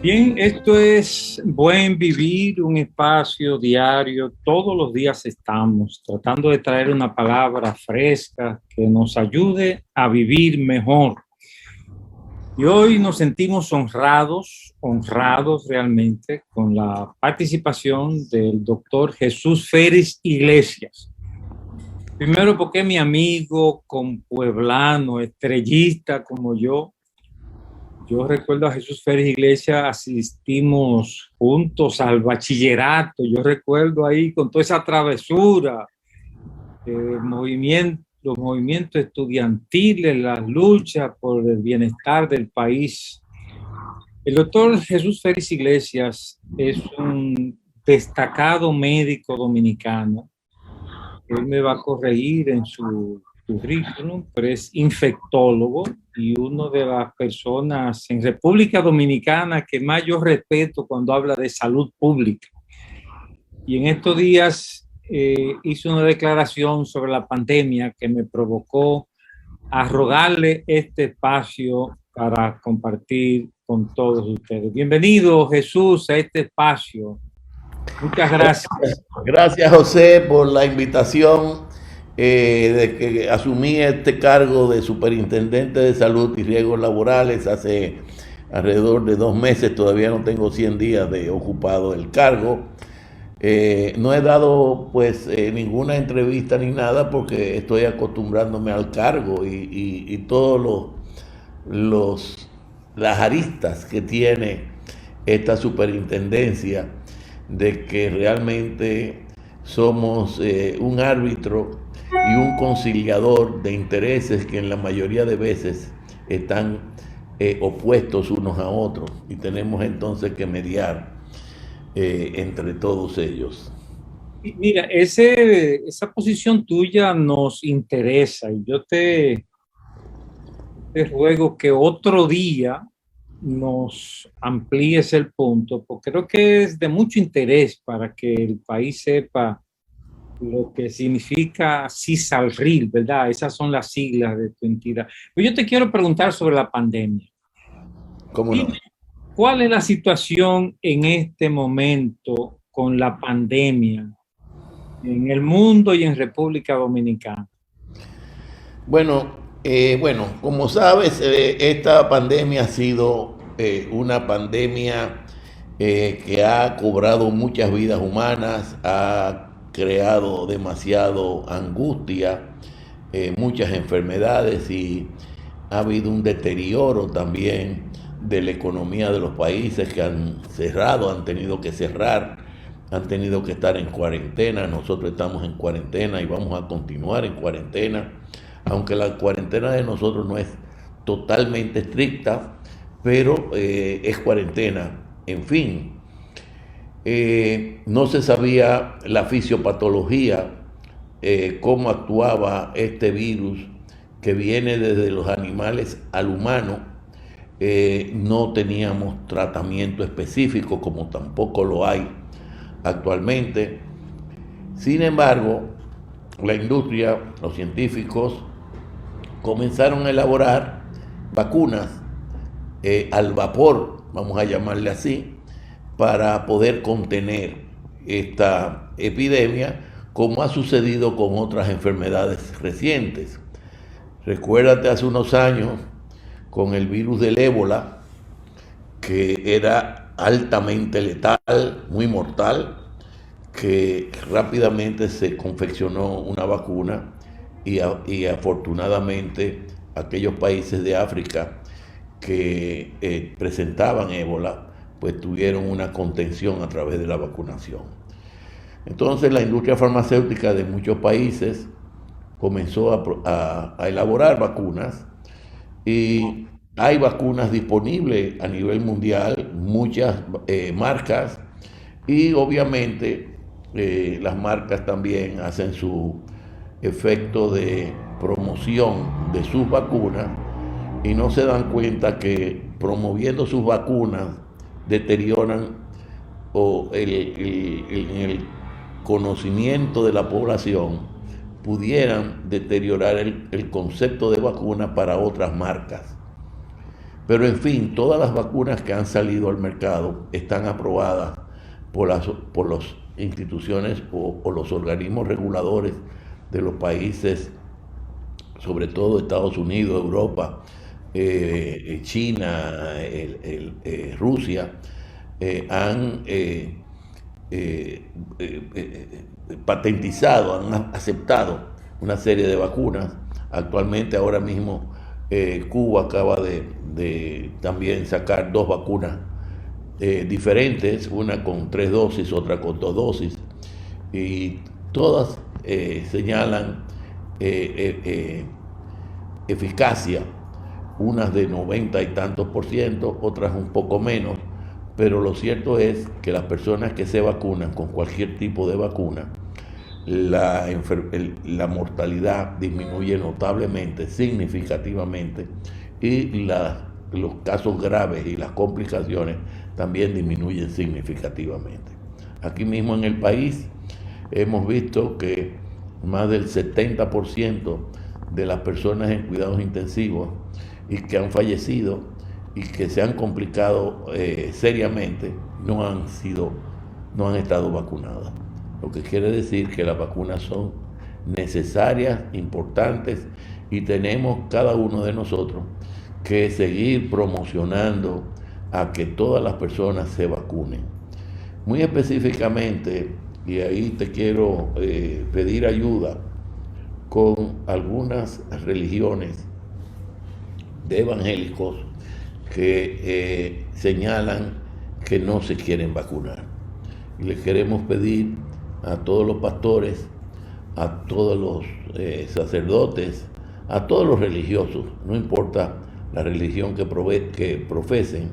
Bien, esto es Buen Vivir, un espacio diario. Todos los días estamos tratando de traer una palabra fresca que nos ayude a vivir mejor. Y hoy nos sentimos honrados realmente con la participación del doctor Jesús Félix Iglesias. Primero porque es mi amigo, compueblano, estrellista como yo. Yo recuerdo a Jesús Félix Iglesias, asistimos juntos al bachillerato. Yo recuerdo ahí con toda esa travesura, los movimientos estudiantiles, las luchas por el bienestar del país. El doctor Jesús Félix Iglesias es un destacado médico dominicano. Él me va a corregir en su currículum, pero es infectólogo y una de las personas en República Dominicana que más yo respeto cuando habla de salud pública. Y en estos días hizo una declaración sobre la pandemia que me provocó a rogarle este espacio para compartir con todos ustedes. Bienvenido, Jesús, a este espacio. Muchas gracias. Gracias, José, por la invitación de que asumí este cargo de superintendente de salud y riesgos laborales hace alrededor de 2 meses. Todavía no tengo 100 días de ocupado el cargo. No he dado pues ninguna entrevista ni nada porque estoy acostumbrándome al cargo y todos los, las aristas que tiene esta superintendencia, de que realmente somos un árbitro y un conciliador de intereses que en la mayoría de veces están opuestos unos a otros, y tenemos entonces que mediar entre todos ellos. Mira, esa posición tuya nos interesa y yo te ruego que otro día nos amplíes el punto, porque creo que es de mucho interés para que el país sepa lo que significa CISALRIL, ¿verdad? Esas son las siglas de tu entidad. Pero yo te quiero preguntar sobre la pandemia. ¿Cómo no? Dime, ¿cuál es la situación en este momento con la pandemia en el mundo y en República Dominicana? Bueno, como sabes, esta pandemia ha sido una pandemia que ha cobrado muchas vidas humanas, ha creado demasiado angustia, muchas enfermedades, y ha habido un deterioro también de la economía de los países que han cerrado, han tenido que cerrar, han tenido que estar en cuarentena. Nosotros estamos en cuarentena y vamos a continuar en cuarentena, aunque la cuarentena de nosotros no es totalmente estricta, pero es cuarentena. En fin, no se sabía la fisiopatología, cómo actuaba este virus que viene desde los animales al humano. No teníamos tratamiento específico, como tampoco lo hay actualmente. Sin embargo, la industria, los científicos comenzaron a elaborar vacunas al vapor, vamos a llamarle así, para poder contener esta epidemia, como ha sucedido con otras enfermedades recientes. Recuérdate hace unos años con el virus del ébola, que era altamente letal, muy mortal, que rápidamente se confeccionó una vacuna, y afortunadamente aquellos países de África que presentaban ébola pues tuvieron una contención a través de la vacunación. Entonces la industria farmacéutica de muchos países comenzó a elaborar vacunas, y hay vacunas disponibles a nivel mundial, muchas marcas, y obviamente las marcas también hacen su efecto de promoción de sus vacunas, y no se dan cuenta que promoviendo sus vacunas deterioran el conocimiento de la población, pudieran deteriorar el concepto de vacuna para otras marcas. Pero en fin, todas las vacunas que han salido al mercado están aprobadas por las instituciones o los organismos reguladores de los países, sobre todo Estados Unidos, Europa, China, Rusia, han patentizado, han aceptado una serie de vacunas. Actualmente, ahora mismo, Cuba acaba de también sacar dos vacunas diferentes, una con 3 dosis, otra con 2 dosis, y todas señalan eficacia, unas de 90 y tantos por ciento, otras un poco menos, pero lo cierto es que las personas que se vacunan con cualquier tipo de vacuna, la mortalidad disminuye notablemente, significativamente, y los casos graves y las complicaciones también disminuyen significativamente. Aquí mismo en el país hemos visto que más del 70% de las personas en cuidados intensivos y que han fallecido y que se han complicado seriamente no han estado vacunadas. Lo que quiere decir que las vacunas son necesarias, importantes, y tenemos cada uno de nosotros que seguir promocionando a que todas las personas se vacunen. Muy específicamente, y ahí te quiero pedir ayuda con algunas religiones de evangélicos que señalan que no se quieren vacunar. Y les queremos pedir a todos los pastores, a todos los sacerdotes, a todos los religiosos, no importa la religión que profesen,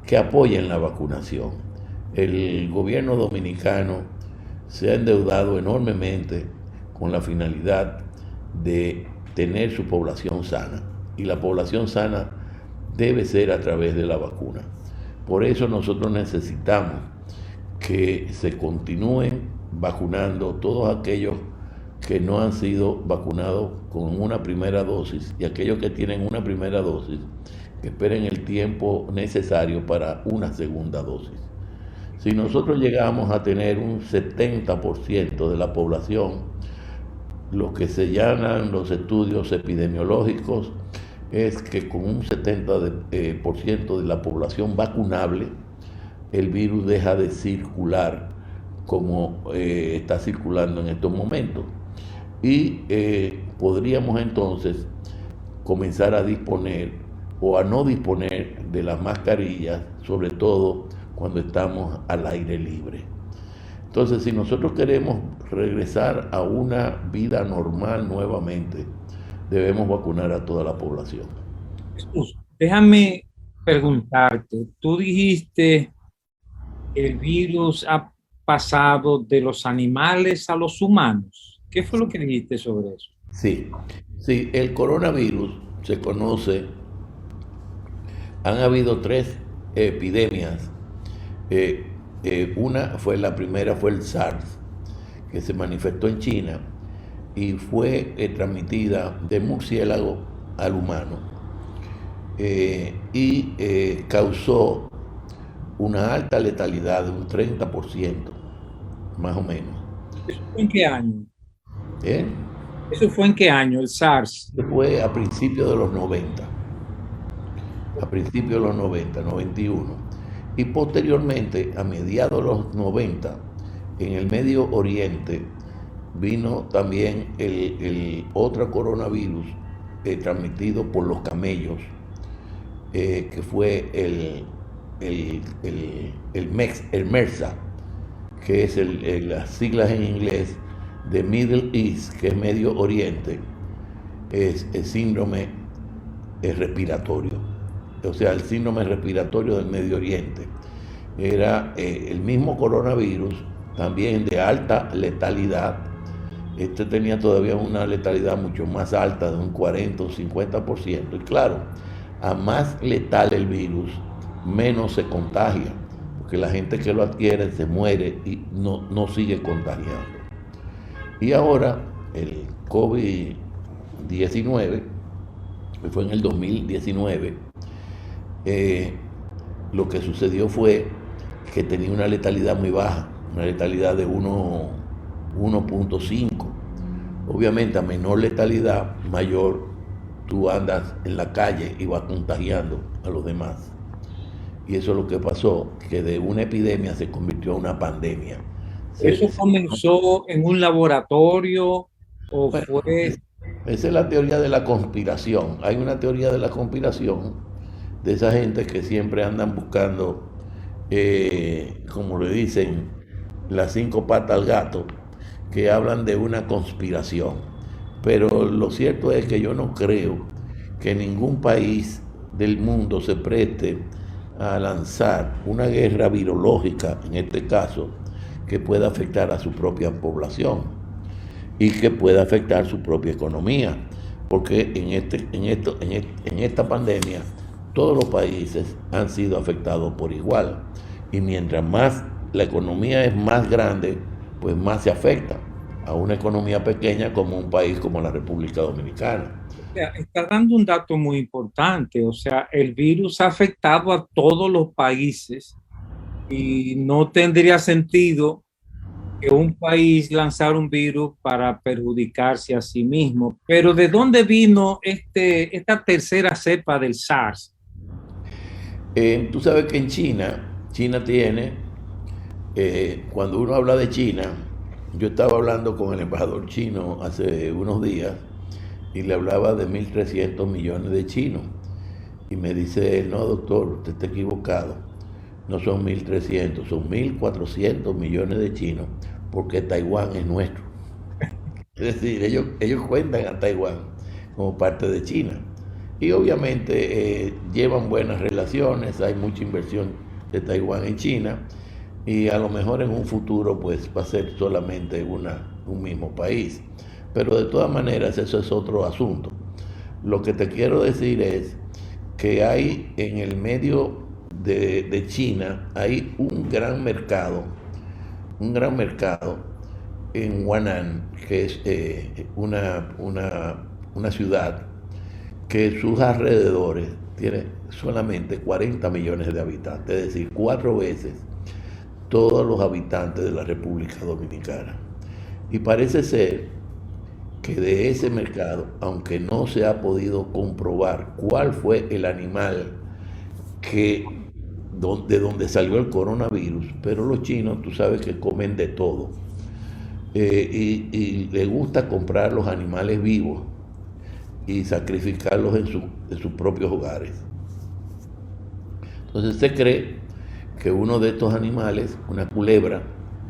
que apoyen la vacunación. El gobierno dominicano se ha endeudado enormemente con la finalidad de tener su población sana, y la población sana debe ser a través de la vacuna. Por eso nosotros necesitamos que se continúen vacunando todos aquellos que no han sido vacunados con una primera dosis, y aquellos que tienen una primera dosis que esperen el tiempo necesario para una segunda dosis. Si nosotros llegamos a tener un 70% de la población, lo que se llaman los estudios epidemiológicos es que con un 70% de la población vacunable, el virus deja de circular como está circulando en estos momentos. Y podríamos entonces comenzar a disponer o a no disponer de las mascarillas, sobre todo cuando estamos al aire libre. Entonces, si nosotros queremos regresar a una vida normal nuevamente, debemos vacunar a toda la población. Jesús, déjame preguntarte, tú dijiste que el virus ha pasado de los animales a los humanos. ¿Qué fue lo que dijiste sobre eso? Sí, el coronavirus se conoce, han habido 3 epidemias. La primera fue el SARS, que se manifestó en China y fue transmitida de murciélago al humano, y causó una alta letalidad de un 30%, más o menos. ¿Eso fue en qué año? ¿Eh? ¿Eso fue en qué año, el SARS? Fue a principios de los 90, a principios de los 90, 91. Y posteriormente, a mediados de los 90, en el Medio Oriente, vino también el otro coronavirus transmitido por los camellos, que fue el MERSA, que es las siglas en inglés de Middle East, que es Medio Oriente, es el síndrome respiratorio. O sea, el síndrome respiratorio del Medio Oriente. Era el mismo coronavirus, también de alta letalidad. Este tenía todavía una letalidad mucho más alta, de un 40 o 50%. Y claro, a más letal el virus, menos se contagia, porque la gente que lo adquiere se muere y no sigue contagiando. Y ahora el COVID-19, que fue en el 2019, eh, lo que sucedió fue que tenía una letalidad muy baja, una letalidad de 1.5. Obviamente a menor letalidad, mayor tú andas en la calle y vas contagiando a los demás. Y eso es lo que pasó, que de una epidemia se convirtió en una pandemia. ¿Eso Se- comenzó en un laboratorio o bueno, fue? esa es la teoría de la conspiración. Hay una teoría de la conspiración de esa gente que siempre andan buscando, como le dicen, las cinco patas al gato, que hablan de una conspiración. Pero lo cierto es que yo no creo que ningún país del mundo se preste a lanzar una guerra virológica, en este caso, que pueda afectar a su propia población y que pueda afectar su propia economía, porque en esta pandemia todos los países han sido afectados por igual, y mientras más la economía es más grande, pues más se afecta a una economía pequeña como un país como la República Dominicana. Sea, está dando un dato muy importante, o sea, el virus ha afectado a todos los países y no tendría sentido que un país lanzara un virus para perjudicarse a sí mismo. Pero ¿de dónde vino esta tercera cepa del SARS? Tú sabes que en China tiene, cuando uno habla de China, yo estaba hablando con el embajador chino hace unos días y le hablaba de 1.300 millones de chinos. Y me dice él, no doctor, usted está equivocado. No son 1.300, son 1.400 millones de chinos, porque Taiwán es nuestro. Es decir, ellos cuentan a Taiwán como parte de China. Y obviamente llevan buenas relaciones, hay mucha inversión de Taiwán en China, y a lo mejor en un futuro pues va a ser solamente un mismo país. Pero de todas maneras eso es otro asunto. Lo que te quiero decir es que hay en el medio de China, hay un gran mercado en Huanan, que es una ciudad que sus alrededores tiene solamente 40 millones de habitantes, es decir, 4 veces todos los habitantes de la República Dominicana. Y parece ser que de ese mercado, aunque no se ha podido comprobar cuál fue el animal que, de donde salió el coronavirus, pero los chinos, tú sabes que comen de todo. Y les gusta comprar los animales vivos y sacrificarlos en sus propios hogares. Entonces se cree que uno de estos animales, una culebra,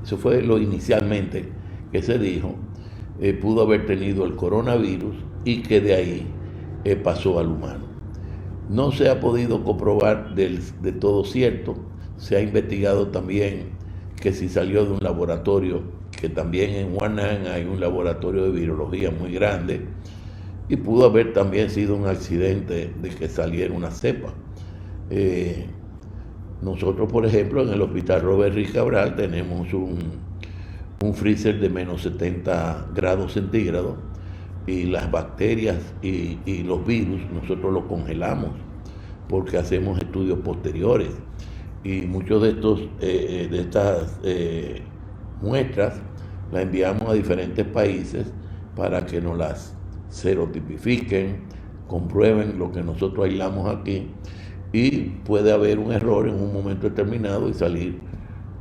eso fue lo inicialmente que se dijo, pudo haber tenido el coronavirus y que de ahí pasó al humano. No se ha podido comprobar de todo cierto, se ha investigado también que si salió de un laboratorio, que también en Huanan hay un laboratorio de virología muy grande, y pudo haber también sido un accidente de que saliera una cepa. Eh, Nosotros, por ejemplo, en el Hospital Robert Reich Cabral tenemos un freezer de menos 70 grados centígrados, y las bacterias y los virus nosotros los congelamos porque hacemos estudios posteriores, y muchos de estas muestras las enviamos a diferentes países para que nos las serotipifiquen, comprueben lo que nosotros aislamos aquí, y puede haber un error en un momento determinado y salir.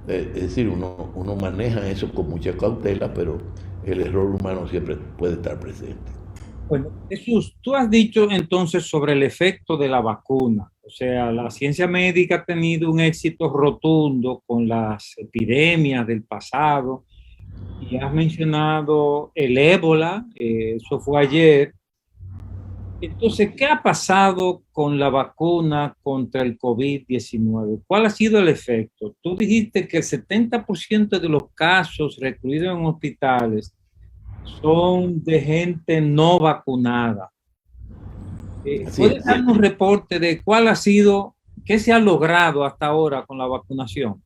Es decir, uno maneja eso con mucha cautela, pero el error humano siempre puede estar presente. Bueno, Jesús, tú has dicho entonces sobre el efecto de la vacuna. O sea, la ciencia médica ha tenido un éxito rotundo con las epidemias del pasado y has mencionado el ébola, eso fue ayer. Entonces, ¿qué ha pasado con la vacuna contra el COVID-19? ¿Cuál ha sido el efecto? Tú dijiste que el 70% de los casos recluidos en hospitales son de gente no vacunada. Así ¿Puedes es. darnos un reporte de cuál ha sido, qué se ha logrado hasta ahora con la vacunación?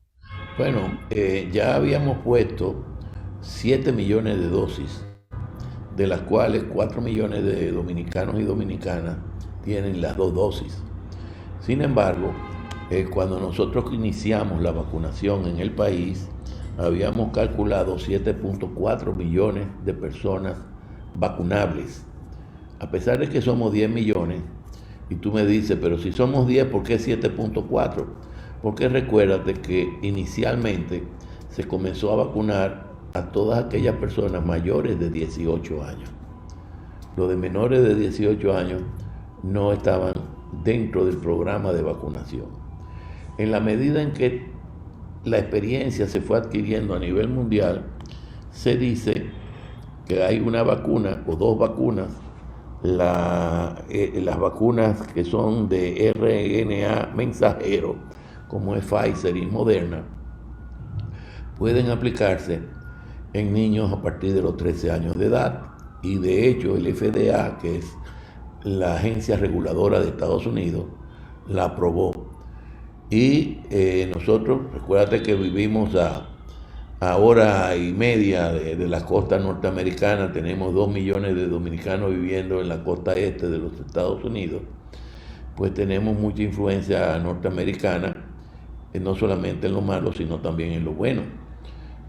Bueno, ya habíamos puesto 7 millones de dosis, de las cuales 4 millones de dominicanos y dominicanas tienen las dos dosis. Sin embargo, cuando nosotros iniciamos la vacunación en el país, habíamos calculado 7.4 millones de personas vacunables. A pesar de que somos 10 millones, y tú me dices, pero si somos 10, ¿por qué 7.4? Porque recuérdate que inicialmente se comenzó a vacunar a todas aquellas personas mayores de 18 años. Los de menores de 18 años no estaban dentro del programa de vacunación. En la medida en que la experiencia se fue adquiriendo a nivel mundial, se dice que hay una vacuna o dos vacunas, las vacunas que son de RNA mensajero, como es Pfizer y Moderna, pueden aplicarse en niños a partir de los 13 años de edad. Y de hecho el FDA, que es la agencia reguladora de Estados Unidos, la aprobó. Y nosotros, recuérdate que vivimos a hora y media de la costa norteamericana, tenemos 2 millones de dominicanos viviendo en la costa este de los Estados Unidos, pues tenemos mucha influencia norteamericana, no solamente en lo malo, sino también en lo bueno.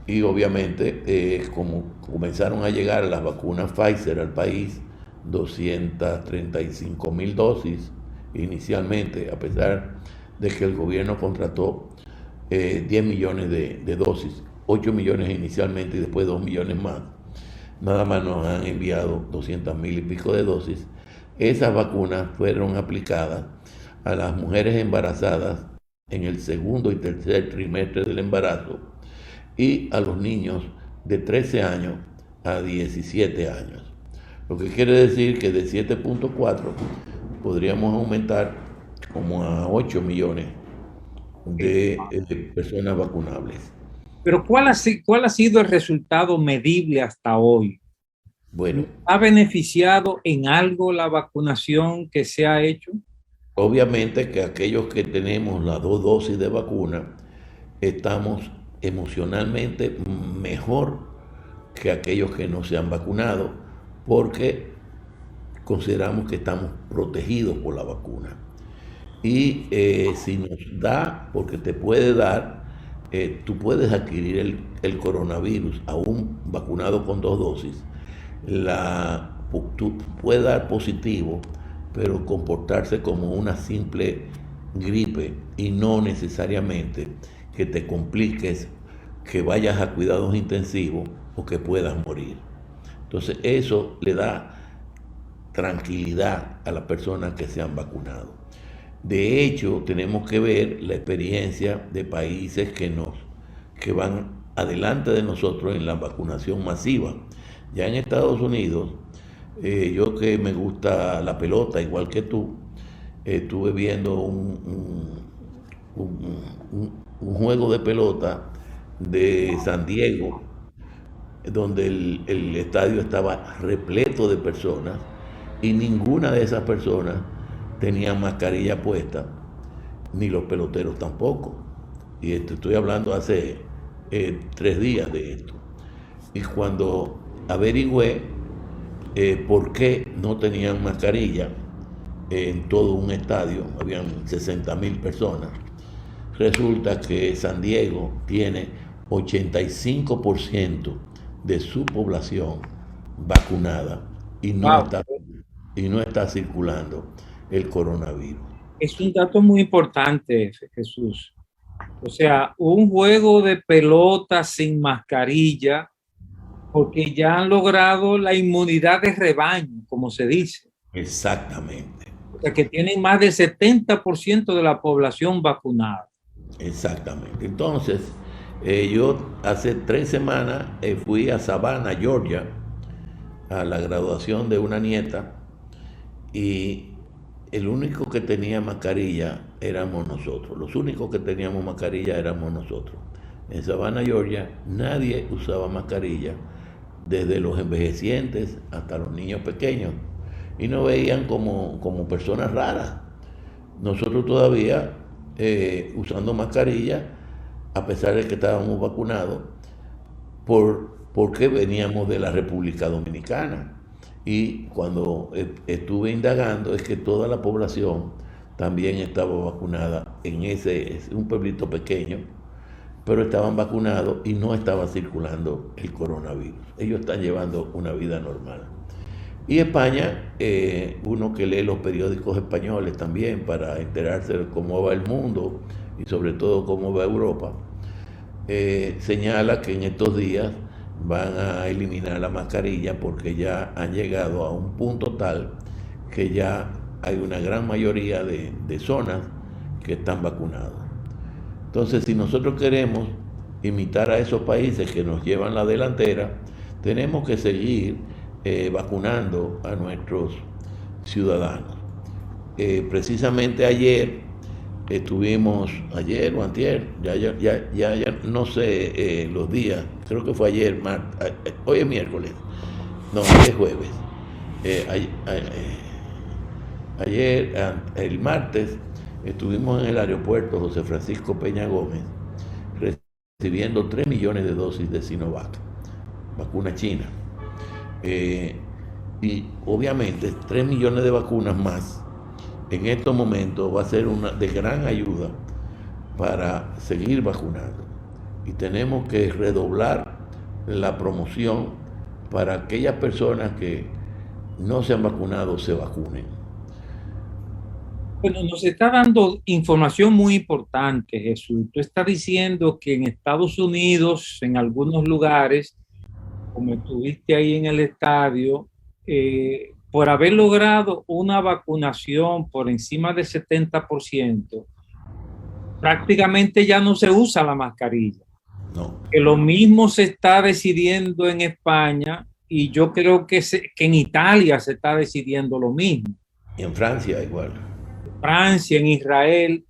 Y obviamente, como comenzaron a llegar las vacunas Pfizer al país, 235.000 dosis inicialmente, a pesar de que el gobierno contrató 10 millones de dosis, 8 millones inicialmente y después 2 millones más. Nada más nos han enviado 200.000 y pico de dosis. Esas vacunas fueron aplicadas a las mujeres embarazadas en el segundo y tercer trimestre del embarazo y a los niños de 13 años a 17 años. Lo que quiere decir que de 7.4 podríamos aumentar como a 8 millones de personas vacunables. Pero ¿cuál ha sido el resultado medible hasta hoy? Bueno, ¿Ha beneficiado en algo la vacunación que se ha hecho? obviamente que aquellos que tenemos las dos dosis de vacuna estamos emocionalmente mejor que aquellos que no se han vacunado porque consideramos que estamos protegidos por la vacuna. Y si nos da, porque te puede dar, tú puedes adquirir el coronavirus aún vacunado con dos dosis. Tú puede dar positivo, pero comportarse como una simple gripe y no necesariamente que te compliques, que vayas a cuidados intensivos o que puedas morir. Entonces eso le da tranquilidad a las personas que se han vacunado. De hecho, tenemos que ver la experiencia de países que van adelante de nosotros en la vacunación masiva. Ya en Estados Unidos, yo que me gusta la pelota igual que tú, estuve viendo un juego de pelota de San Diego, donde el estadio estaba repleto de personas y ninguna de esas personas tenía mascarilla puesta, ni los peloteros tampoco. Y estoy hablando hace 3 días de esto. Y cuando averigüé por qué no tenían mascarilla en todo un estadio, habían 60.000 personas, resulta que San Diego tiene 85% de su población vacunada y Wow, y no está circulando el coronavirus. es un dato muy importante, Jesús. O sea, un juego de pelota sin mascarilla, porque ya han logrado la inmunidad de rebaño, como se dice. Exactamente, O sea, que tienen más del 70% de la población vacunada. exactamente. Entonces, yo hace 3 semanas fui a Savannah, Georgia, a la graduación de una nieta y el único que tenía mascarilla éramos nosotros. Los únicos que teníamos mascarilla éramos nosotros. En Savannah, Georgia, nadie usaba mascarilla, desde los envejecientes hasta los niños pequeños. Y nos veían como personas raras. Nosotros todavía usando mascarilla, a pesar de que estábamos vacunados, porque veníamos de la República Dominicana. Y cuando estuve indagando es que toda la población también estaba vacunada en un pueblito pequeño, pero estaban vacunados y no estaba circulando el coronavirus. Ellos están llevando una vida normal. Y España, uno que lee los periódicos españoles también para enterarse de cómo va el mundo y sobre todo cómo va Europa, señala que en estos días van a eliminar la mascarilla porque ya han llegado a un punto tal que ya hay una gran mayoría de zonas que están vacunadas. Entonces, si nosotros queremos imitar a esos países que nos llevan la delantera, tenemos que seguir vacunando a nuestros ciudadanos. Precisamente ayer ayer o antier, ya no sé los días, creo que fue ayer, hoy es miércoles, no, hoy es jueves. El martes, estuvimos en el aeropuerto José Francisco Peña Gómez recibiendo 3 millones de dosis de Sinovac, vacuna china. Y obviamente 3 millones de vacunas más en estos momentos va a ser de gran ayuda para seguir vacunando. Y tenemos que redoblar la promoción para aquellas personas que no se han vacunado se vacunen. Bueno, nos está dando información muy importante, Jesús. Tú estás diciendo que en Estados Unidos, en algunos lugares, como estuviste ahí en el estadio, por haber logrado una vacunación por encima del 70%, prácticamente ya no se usa la mascarilla. No. Que lo mismo se está decidiendo en España y yo creo que en Italia se está decidiendo lo mismo. Y en Francia igual. Francia, en Israel.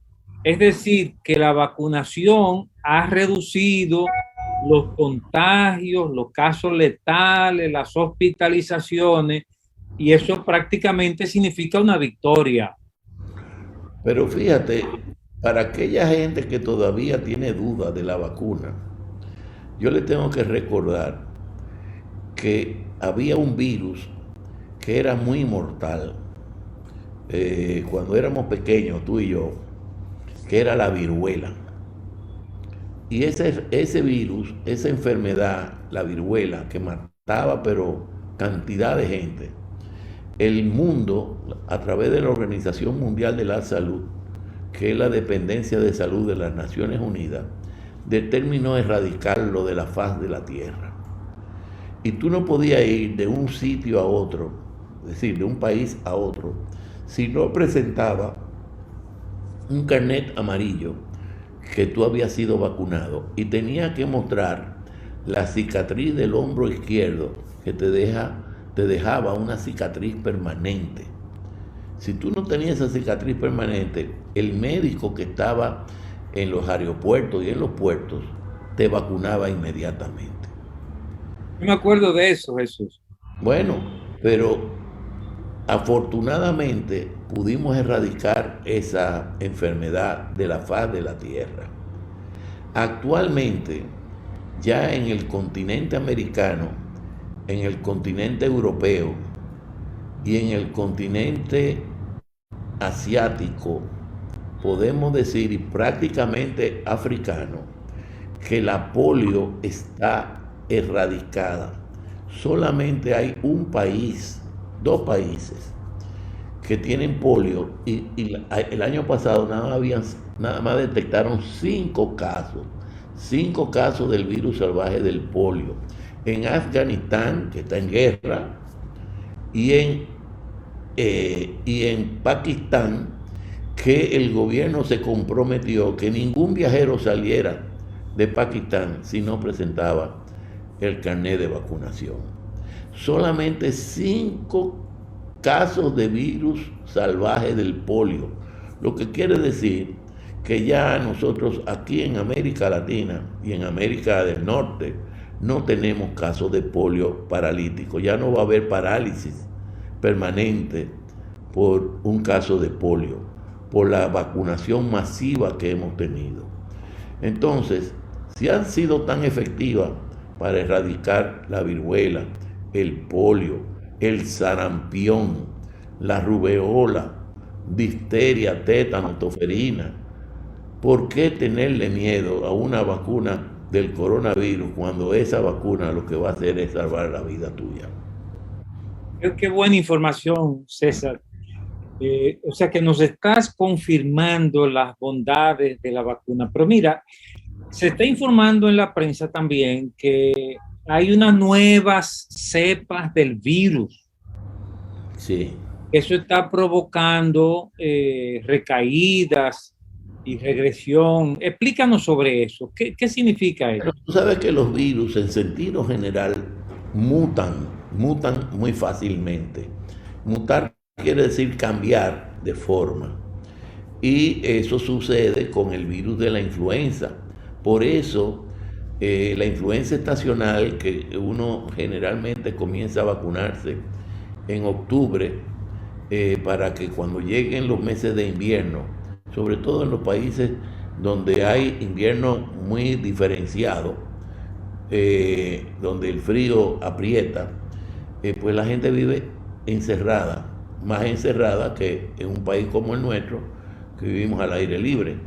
Es decir, que la vacunación ha reducido los contagios, los casos letales, las hospitalizaciones, y eso prácticamente significa una victoria. Pero fíjate, para aquella gente que todavía tiene dudas de la vacuna, yo le tengo que recordar que había un virus que era muy mortal cuando éramos pequeños, tú y yo, que era la viruela. Y ese virus, esa enfermedad, la viruela, que mataba pero cantidad de gente, el mundo, a través de la Organización Mundial de la Salud, que es la dependencia de salud de las Naciones Unidas, determinó erradicarlo de la faz de la tierra. Y tú no podías ir de un sitio a otro, es decir, de un país a otro, si no presentaba un carnet amarillo que tú habías sido vacunado y tenías que mostrar la cicatriz del hombro izquierdo que te dejaba una cicatriz permanente. Si tú no tenías esa cicatriz permanente, el médico que estaba en los aeropuertos y en los puertos te vacunaba inmediatamente. Yo me acuerdo de eso, Jesús. Bueno, pero afortunadamente pudimos erradicar esa enfermedad de la faz de la tierra. Actualmente, ya en el continente americano, en el continente europeo y en el continente asiático, podemos decir, y prácticamente africano, que la polio está erradicada. Solamente hay un país, 2 países que tienen polio y el año pasado nada más detectaron 5 casos del virus salvaje del polio en Afganistán, que está en guerra, y en Pakistán, que el gobierno se comprometió que ningún viajero saliera de Pakistán si no presentaba el carnet de vacunación. Solamente 5 casos de virus salvaje del polio, lo que quiere decir que ya nosotros aquí en América Latina y en América del Norte no tenemos casos de polio paralítico, ya no va a haber parálisis permanente por un caso de polio, por la vacunación masiva que hemos tenido. Entonces, si han sido tan efectivas para erradicar la viruela, el polio, el sarampión, la rubeola, difteria, tétano, toferina. ¿Por qué tenerle miedo a una vacuna del coronavirus cuando esa vacuna lo que va a hacer es salvar la vida tuya? Qué buena información, César. O sea que nos estás confirmando las bondades de la vacuna. Pero mira, se está informando en la prensa también que hay unas nuevas cepas del virus. Sí. Eso está provocando recaídas y regresión. Explícanos sobre eso. ¿Qué significa eso? Pero tú sabes que los virus en sentido general mutan muy fácilmente. Mutar quiere decir cambiar de forma. Y eso sucede con el virus de la influenza. Por eso, la influenza estacional, que uno generalmente comienza a vacunarse en octubre, para que cuando lleguen los meses de invierno, sobre todo en los países donde hay invierno muy diferenciado, donde el frío aprieta, pues la gente vive encerrada, más encerrada que en un país como el nuestro, que vivimos al aire libre.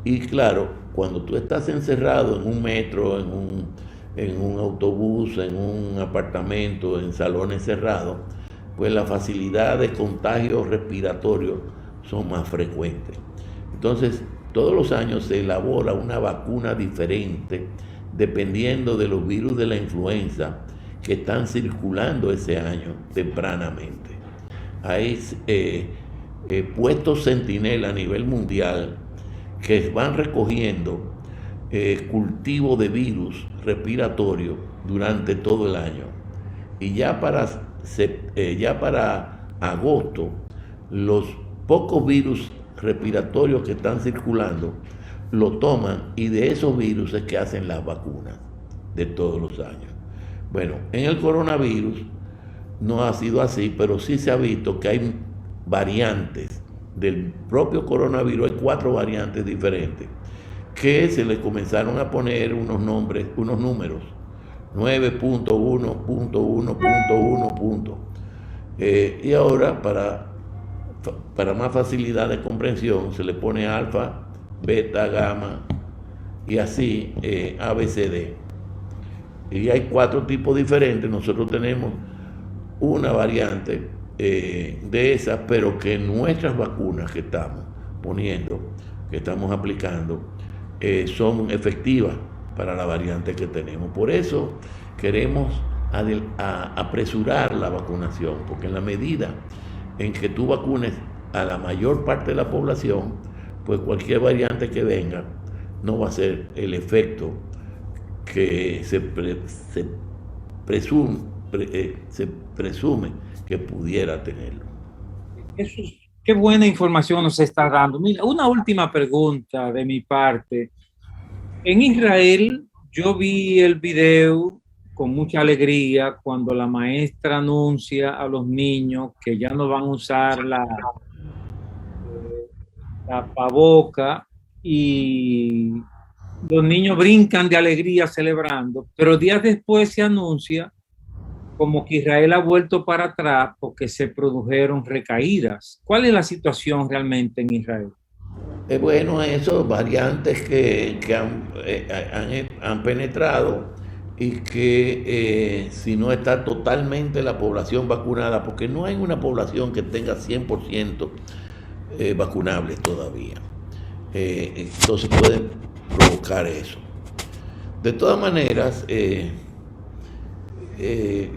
Y claro, cuando tú estás encerrado en un metro, en un autobús, en un apartamento, en salones cerrados, pues la facilidad de contagios respiratorios son más frecuentes. Entonces, todos los años se elabora una vacuna diferente dependiendo de los virus de la influenza que están circulando ese año tempranamente. Hay puestos centinela a nivel mundial que van recogiendo cultivo de virus respiratorio durante todo el año. Y ya para agosto, los pocos virus respiratorios que están circulando lo toman, y de esos virus es que hacen las vacunas de todos los años. Bueno, en el coronavirus no ha sido así, pero sí se ha visto que hay variantes del propio coronavirus. Hay 4 variantes diferentes que se le comenzaron a poner unos nombres, unos números: 9.1.1.1. Y ahora, para más facilidad de comprensión, se le pone alfa, beta, gamma y así ABCD. Y hay 4 tipos diferentes. Nosotros tenemos una variante de esas, pero que nuestras vacunas que estamos poniendo, que estamos aplicando, son efectivas para la variante que tenemos. Por eso queremos apresurar la vacunación, porque en la medida en que tú vacunes a la mayor parte de la población, pues cualquier variante que venga no va a ser el efecto que se presume que pudiera tenerlo. Qué buena información nos está dando. Mira, una última pregunta de mi parte. En Israel, yo vi el video con mucha alegría cuando la maestra anuncia a los niños que ya no van a usar la tapaboca, y los niños brincan de alegría celebrando, pero días después se anuncia como que Israel ha vuelto para atrás porque se produjeron recaídas. ¿Cuál es la situación realmente en Israel? Bueno, esos variantes que han penetrado, y que si no está totalmente la población vacunada, porque no hay una población que tenga 100% vacunable todavía, entonces pueden provocar eso. De todas maneras,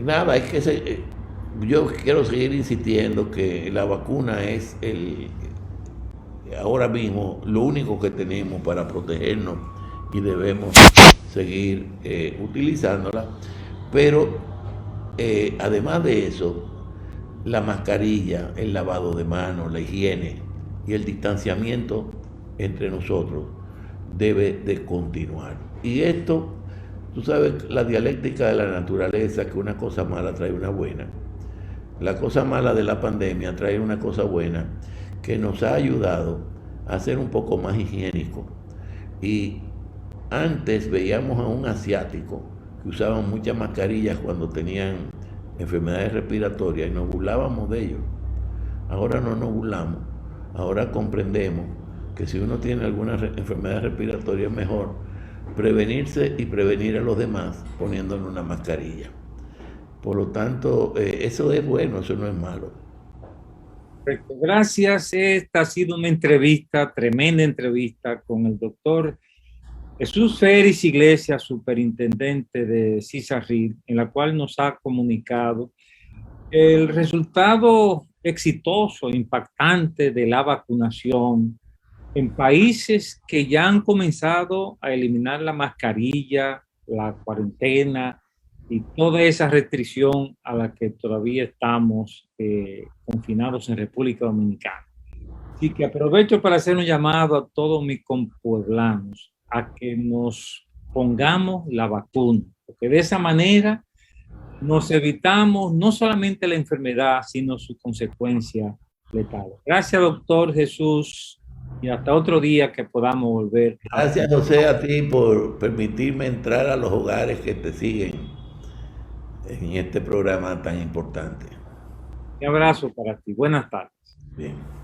nada, yo quiero seguir insistiendo que la vacuna es ahora mismo lo único que tenemos para protegernos, y debemos seguir utilizándola. Pero además de eso, la mascarilla, el lavado de manos, la higiene y el distanciamiento entre nosotros debe de continuar. Y esto, tú sabes, la dialéctica de la naturaleza, que una cosa mala trae una buena. La cosa mala de la pandemia trae una cosa buena, que nos ha ayudado a ser un poco más higiénico. Y antes veíamos a un asiático que usaban muchas mascarillas cuando tenían enfermedades respiratorias y nos burlábamos de ellos. Ahora no nos burlamos, Ahora comprendemos que si uno tiene alguna enfermedad respiratoria, es mejor prevenirse y prevenir a los demás poniéndole una mascarilla. Por lo tanto, eso es bueno, eso no es malo. Perfecto. Gracias. Esta ha sido una entrevista, tremenda entrevista con el doctor Jesús Félix Iglesias, superintendente de CISARRID, en la cual nos ha comunicado el resultado exitoso, impactante de la vacunación en países que ya han comenzado a eliminar la mascarilla, la cuarentena y toda esa restricción a la que todavía estamos confinados en República Dominicana. Así que aprovecho para hacer un llamado a todos mis compueblanos a que nos pongamos la vacuna, porque de esa manera nos evitamos no solamente la enfermedad, sino sus consecuencias letales. Gracias, doctor Jesús, y hasta otro día que podamos volver. Gracias, José, a ti por permitirme entrar a los hogares que te siguen en este programa tan importante. Un abrazo para ti. Buenas tardes. Bien.